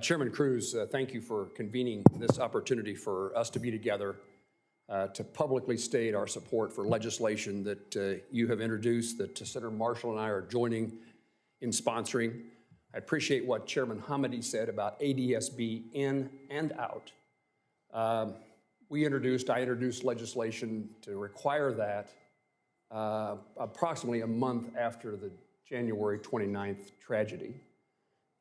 Chairman Cruz, thank you for convening this opportunity for us to be together to publicly state our support for legislation that you have introduced, that Senator Marshall and I are joining in sponsoring. I appreciate what Chairman Hamady said about ADSB in and out. I introduced legislation to require that approximately a month after the January 29th tragedy.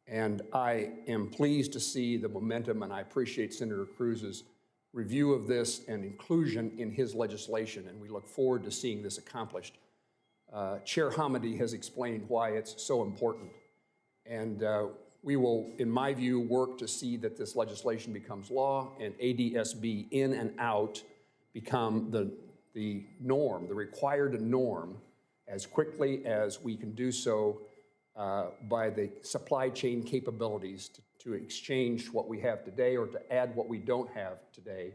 And I am pleased to see the momentum, and I appreciate Senator Cruz's review of this and inclusion in his legislation, and we look forward to seeing this accomplished. Chair Hamady has explained why it's so important, and we will, in my view, work to see that this legislation becomes law and ADSB in and out become the norm, the required norm, as quickly as we can do so by the supply chain capabilities to exchange what we have today or to add what we don't have today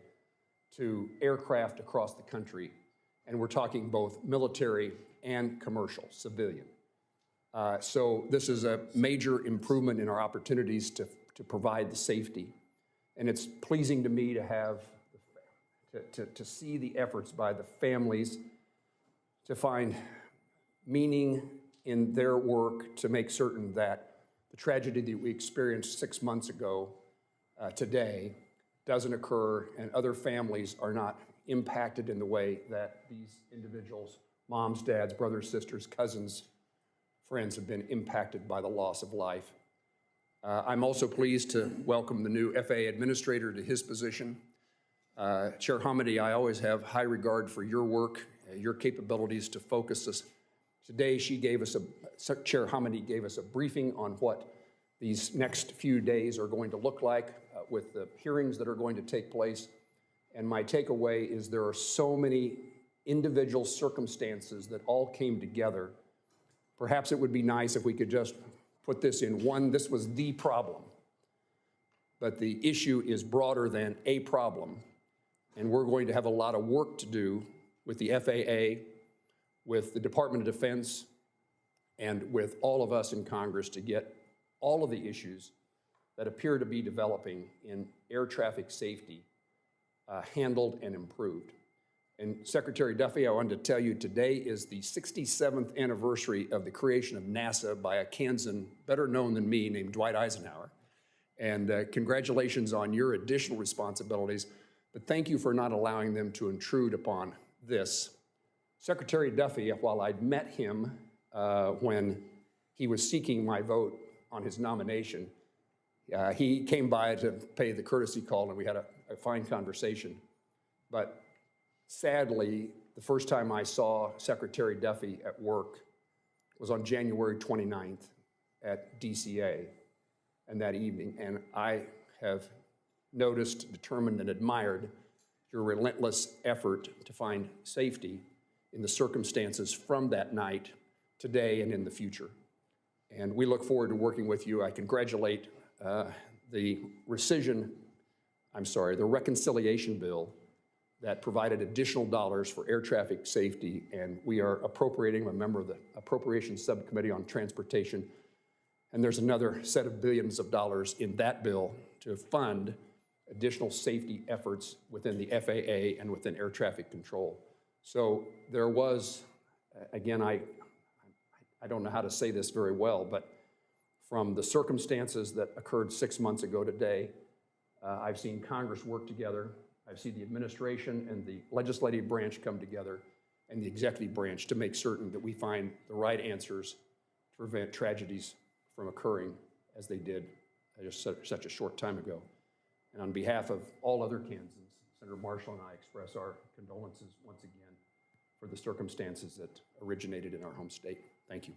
to aircraft across the country. And we're talking both military and commercial, civilian. So this is a major improvement in our opportunities to provide the safety. And it's pleasing to me to have, to see the efforts by the families to find meaning in their work to make certain that the tragedy that we experienced 6 months ago today doesn't occur, and other families are not impacted in the way that these individuals, moms, dads, brothers, sisters, cousins, friends, have been impacted by the loss of life. I'm also pleased to welcome the new FAA administrator to his position. Chair Hamady, I always have high regard for your work, your capabilities to focus us. Today, Chair Hamady gave us a briefing on what these next few days are going to look like with the hearings that are going to take place. And my takeaway is there are so many individual circumstances that all came together. Perhaps it would be nice if we could just put this in one. This was the problem, but the issue is broader than a problem. And we're going to have a lot of work to do with the FAA, with the Department of Defense, and with all of us in Congress to get all of the issues that appear to be developing in air traffic safety handled and improved. And Secretary Duffy, I wanted to tell you today is the 67th anniversary of the creation of NASA by a Kansan better known than me named Dwight Eisenhower. And congratulations on your additional responsibilities, but thank you for not allowing them to intrude upon this. Secretary Duffy, while I'd met him when he was seeking my vote on his nomination, he came by to pay the courtesy call, and we had a fine conversation. But sadly, the first time I saw Secretary Duffy at work was on January 29th at DCA, and that evening. And I have noticed, determined, and admired your relentless effort to find safety in the circumstances from that night, today, and in the future. And we look forward to working with you. I congratulate the reconciliation bill that provided additional dollars for air traffic safety, and we are appropriating. I'm a member of the Appropriations Subcommittee on Transportation, and there's another set of billions of dollars in that bill to fund additional safety efforts within the FAA and within air traffic control. So there was, again, I don't know how to say this very well, but from the circumstances that occurred 6 months ago today, I've seen Congress work together. I've seen the administration and the legislative branch come together and the executive branch to make certain that we find the right answers to prevent tragedies from occurring as they did just such a short time ago. And on behalf of all other Kansans, Senator Marshall and I express our condolences once again for the circumstances that originated in our home state. Thank you.